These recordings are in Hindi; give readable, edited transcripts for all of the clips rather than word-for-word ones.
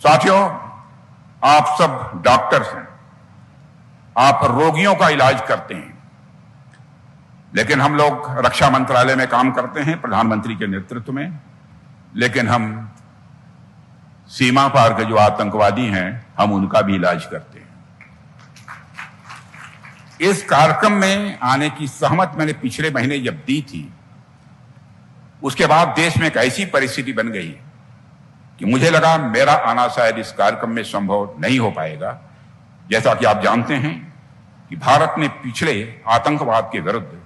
साथियों, आप सब डॉक्टर्स हैं, आप रोगियों का इलाज करते हैं, लेकिन हम लोग रक्षा मंत्रालय में काम करते हैं प्रधानमंत्री के नेतृत्व में, लेकिन हम सीमा पार के जो आतंकवादी हैं हम उनका भी इलाज करते हैं। इस कार्यक्रम में आने की सहमत मैंने पिछले महीने जब दी थी, उसके बाद देश में एक ऐसी परिस्थिति बन गई कि मुझे लगा मेरा आना शायद इस कार्यक्रम में संभव नहीं हो पाएगा। जैसा कि आप जानते हैं कि भारत ने पिछले आतंकवाद के विरुद्ध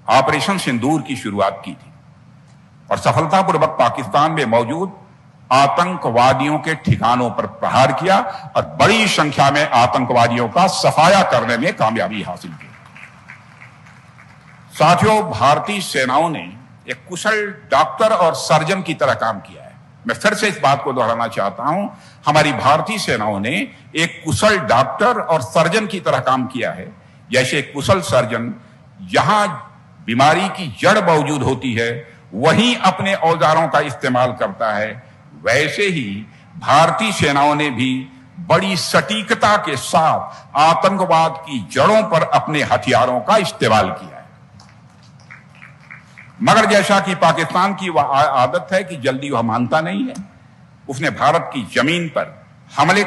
ऑपरेशन सिंदूर की शुरुआत की थी और सफलतापूर्वक पाकिस्तान में मौजूद आतंकवादियों के ठिकानों पर प्रहार किया और बड़ी संख्या में आतंकवादियों का सफाया करने में कामयाबी हासिल की। साथियों, भारतीय सेनाओं ने एक कुशल डॉक्टर और सर्जन की तरह काम किया है। मैं फिर से इस बात को दोहराना चाहता हूं, हमारी भारतीय सेनाओं ने एक कुशल डॉक्टर और सर्जन की तरह काम किया है। जैसे एक कुशल सर्जन जहां बीमारी की जड़ मौजूद होती है वहीं अपने औजारों का इस्तेमाल करता है, वैसे ही भारतीय सेनाओं ने भी बड़ी सटीकता के साथ आतंकवाद की जड़ों पर अपने हथियारों का इस्तेमाल किया है। मगर जैसा कि पाकिस्तान की वह आदत है कि जल्दी वह मानता नहीं है, उसने भारत की जमीन पर हमले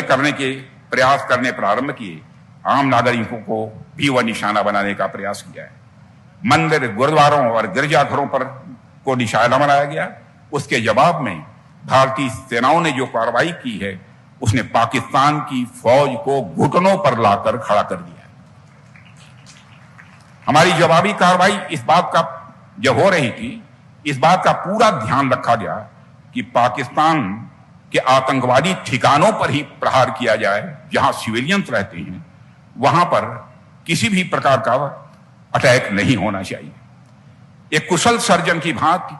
करने के प्रयास करने प्रारंभ किए। आम नागरिकों को भी वह निशाना बनाने का प्रयास किया है। मंदिर, गुरुद्वारों और गिरजाघरों पर को निशाना बनाया गया। उसके जवाब में भारतीय सेनाओं ने जो कार्रवाई की है उसने पाकिस्तान की फौज को घुटनों पर लाकर खड़ा कर दिया। हमारी जवाबी कार्रवाई इस बात का जब हो रही थी, इस बात का पूरा ध्यान रखा गया कि पाकिस्तान के आतंकवादी ठिकानों पर ही प्रहार किया जाए, जहां सिविलियंस रहते हैं वहां पर किसी भी प्रकार का अटैक नहीं होना चाहिए। एक कुशल सर्जन की भांति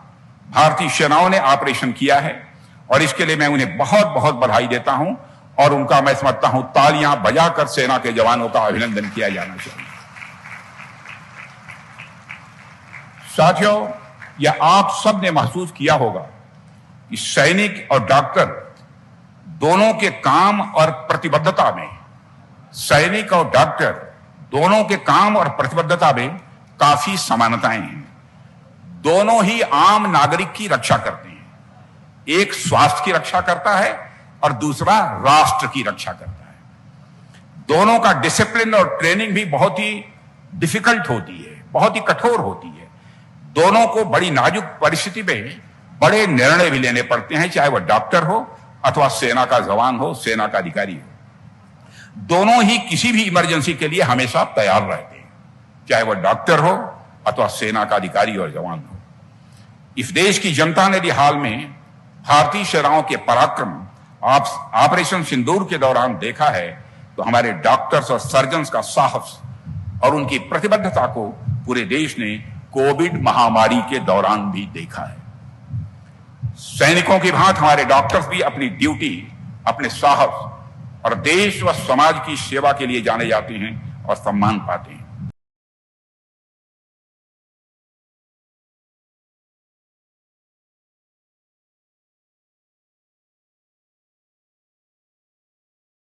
भारतीय सेनाओं ने ऑपरेशन किया है और इसके लिए मैं उन्हें बहुत बहुत बधाई देता हूं और उनका मैं समझता हूं तालियां बजाकर सेना के जवानों का अभिनंदन किया जाना चाहिए। साथियों, यह आप सब ने महसूस किया होगा कि सैनिक और डॉक्टर दोनों के काम और प्रतिबद्धता में काफी समानताएं हैं। दोनों ही आम नागरिक की रक्षा करते हैं। एक स्वास्थ्य की रक्षा करता है और दूसरा राष्ट्र की रक्षा करता है। दोनों का डिसिप्लिन और ट्रेनिंग भी बहुत ही डिफिकल्ट होती है, बहुत ही कठोर होती है। दोनों को बड़ी नाजुक परिस्थिति में बड़े निर्णय भी लेने पड़ते हैं, चाहे वह डॉक्टर हो अथवा सेना का जवान हो, सेना का अधिकारी हो। दोनों ही किसी भी इमरजेंसी के लिए हमेशा तैयार रहते हैं, चाहे वह डॉक्टर हो अथवा सेना का अधिकारी और जवान हो। इस देश की जनता ने भी हाल में भारतीय सेनाओं के पराक्रम ऑपरेशन सिंदूर के दौरान देखा है, तो हमारे डॉक्टर्स और सर्जन्स का साहस और उनकी प्रतिबद्धता को पूरे देश ने कोविड महामारी के दौरान भी देखा है। सैनिकों की भांति हमारे डॉक्टर्स भी अपनी ड्यूटी, अपने साहस और देश व समाज की सेवा के लिए जाने जाते हैं और सम्मान पाते हैं।